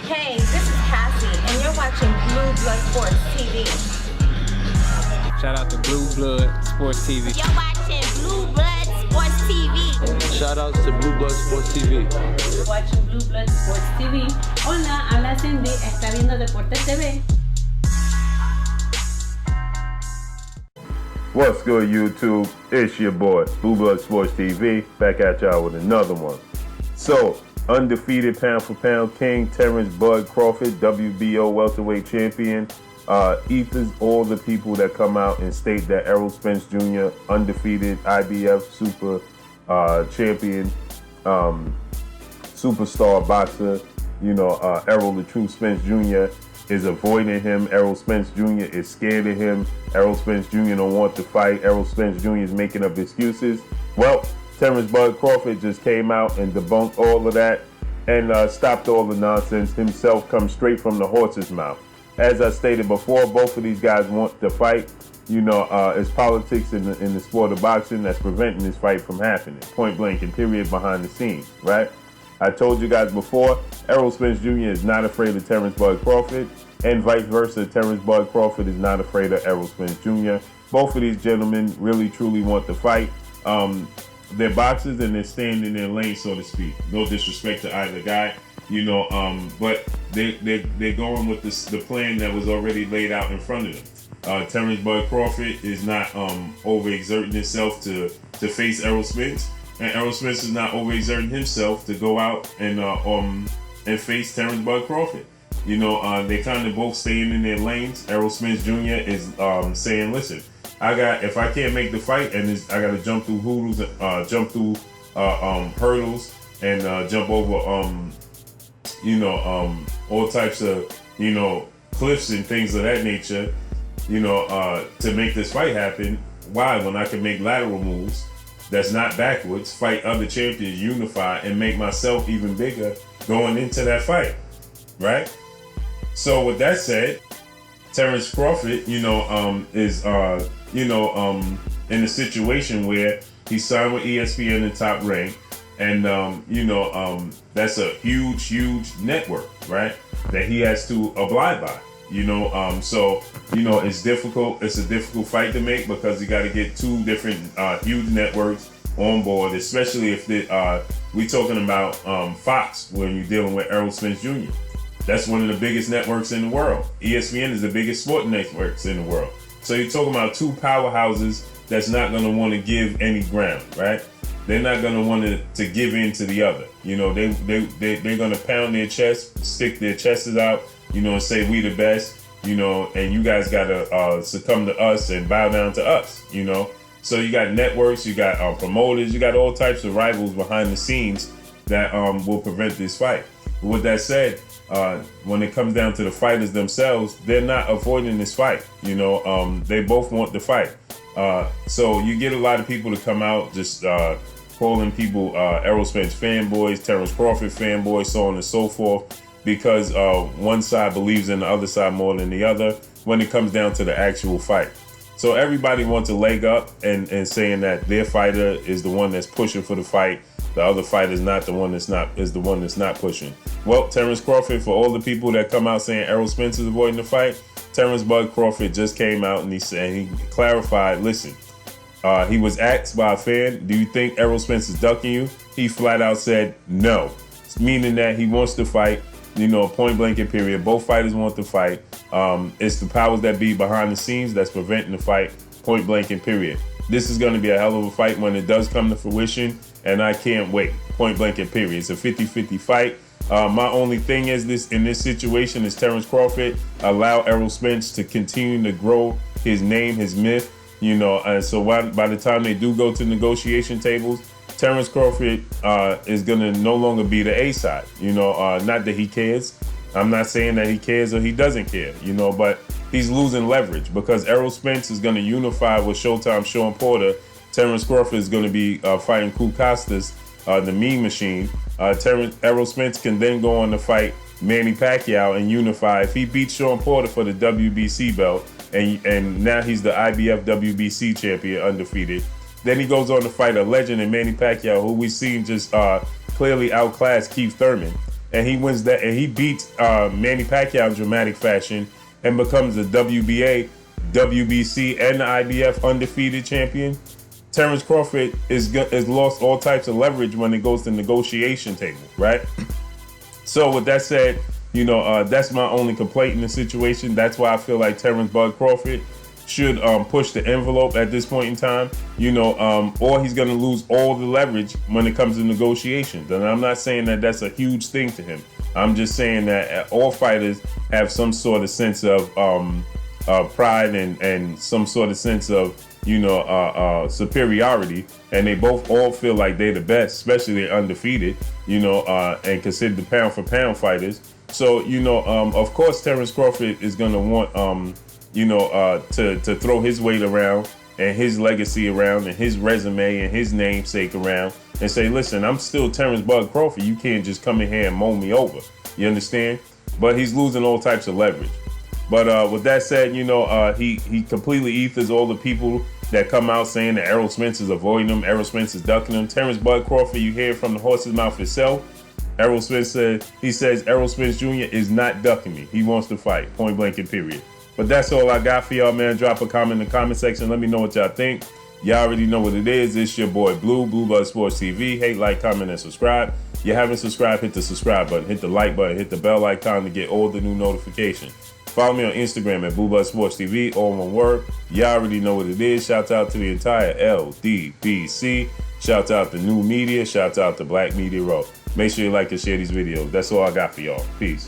Hey, this is Cassie, and you're watching Blue Blood Sports TV. Shout out to Blue Blood Sports TV. You're watching Blue Blood Sports TV. Shout outs to Blue Blood Sports TV. You're watching Blue Blood Sports TV. Hola, habla Cindy, está viendo Deportes TV. What's good, YouTube? It's your boy, Blue Blood Sports TV, back at y'all with another one. So, undefeated pound-for-pound king, Terence Bud Crawford, WBO welterweight champion, ethers all the people that come out and state that Errol Spence Jr., undefeated IBF super champion, superstar boxer, Errol the True Spence Jr. is avoiding him. Errol Spence Jr. is scared of him. Errol Spence Jr. don't want to fight. Errol Spence Jr. is making up excuses. Well, Terence Bud Crawford just came out and debunked all of that and stopped all the nonsense himself, comes straight from the horse's mouth. As I stated before, both of these guys want to fight. It's politics in the sport of boxing that's preventing this fight from happening. Point blank and period, behind the scenes, right? I told you guys before, Errol Spence Jr. is not afraid of Terence Bud Crawford, and vice versa, Terence Bud Crawford is not afraid of Errol Spence Jr. Both of these gentlemen really, truly want to fight. They're boxers and they're staying in their lane, so to speak. No disrespect to either guy, but they're going with the plan that was already laid out in front of them. Terence Bud Crawford is not overexerting himself to face Errol Spence, and Errol Spence is not overexerting himself to go out and face Terence Bud Crawford. They kind of both staying in their lanes. Errol Spence Jr. is saying, listen, if I can't make the fight and I got to jump through hurdles and jump over, all types of, cliffs and things of that nature, to make this fight happen. Why? When I can make lateral moves that's not backwards, fight other champions, unify, and make myself even bigger going into that fight, right? So with that said, Terence Crawford, is in a situation where he signed with ESPN in Top Rank, and that's a huge network, right? That he has to abide by. It's difficult. It's a difficult fight to make because you got to get two different huge networks on board, especially if we talking about Fox when you're dealing with Errol Spence Jr. That's one of the biggest networks in the world. ESPN is the biggest sport networks in the world. So you're talking about two powerhouses that's not going to want to give any ground, right? They're not going to want to give in to the other. They're going to pound their chest, stick their chests out, and say we the best, and you guys got to succumb to us and bow down to us, So you got networks, you got promoters, you got all types of rivals behind the scenes that will prevent this fight. But with that said, when it comes down to the fighters themselves, they're not avoiding this fight. They both want the fight. So you get a lot of people to come out just calling people Errol Spence fanboys, Terence Crawford fanboys, so on and so forth, because one side believes in the other side more than the other when it comes down to the actual fight. So everybody wants a leg up and saying that their fighter is the one that's pushing for the fight. The other fighter is the one that's not pushing. Well, Terence Crawford, for all the people that come out saying Errol Spence is avoiding the fight, Terence Bud Crawford just came out and he clarified, listen, he was asked by a fan, do you think Errol Spence is ducking you? He flat out said no, meaning that he wants to fight, point blank and period. Both fighters want to fight. It's the powers that be behind the scenes that's preventing the fight, point blank and period. This is going to be a hell of a fight when it does come to fruition, and I can't wait, point blank and period. It's a 50-50 fight. My only thing is in this situation is Terence Crawford allow Errol Spence to continue to grow his name, his myth, and so by the time they do go to negotiation tables, Terence Crawford is going to no longer be the A side, not that he cares. I'm not saying that he cares or he doesn't care, but he's losing leverage because Errol Spence is going to unify with Showtime Sean Porter. Terence Crawford is going to be fighting Kru Costas, the Mean Machine. Errol Spence can then go on to fight Manny Pacquiao and unify. If he beats Sean Porter for the WBC belt, and now he's the IBF WBC champion, undefeated, then he goes on to fight a legend in Manny Pacquiao, who we've seen just clearly outclass Keith Thurman. and he wins that, and he beats Manny Pacquiao in dramatic fashion and becomes the WBA, WBC, and the IBF undefeated champion, Terence Crawford is lost all types of leverage when it goes to negotiation table, right? So with that said, you know, that's my only complaint in the situation. That's why I feel like Terence Bud Crawford should push the envelope at this point in time, you know, or he's going to lose all the leverage when it comes to negotiations. And I'm not saying that that's a huge thing to him. I'm just saying that all fighters have some sort of sense of pride and some sort of sense of, you know, superiority, and they both all feel like they're the best, especially they're undefeated, you know, and considered the pound for pound fighters. So, you know, of course, Terence Crawford is going to want, you know, to throw his weight around and his legacy around and his resume and his namesake around and say, listen, I'm still Terence Bud Crawford. You can't just come in here and mow me over. You understand? But he's losing all types of leverage. But with that said, you know, he completely ethers all the people that come out saying that Errol Spence is avoiding him, Errol Spence is ducking him. Terence Bud Crawford, you hear from the horse's mouth itself. Errol Spence says Errol Spence Jr. is not ducking me. He wants to fight, point blank and period. But that's all I got for y'all, man. Drop a comment in the comment section. Let me know what y'all think. Y'all already know what it is. It's your boy Blue Blood Sports TV. Hate, like, comment, and subscribe. If you haven't subscribed, hit the subscribe button, hit the like button, hit the bell icon to get all the new notifications. Follow me on Instagram at Blue Blood Sports TV, all one word. Y'all already know what it is. Shout out to the entire LDBC. Shout out to New Media. Shout out to Black Media Row. Make sure you like and share these videos. That's all I got for y'all. Peace.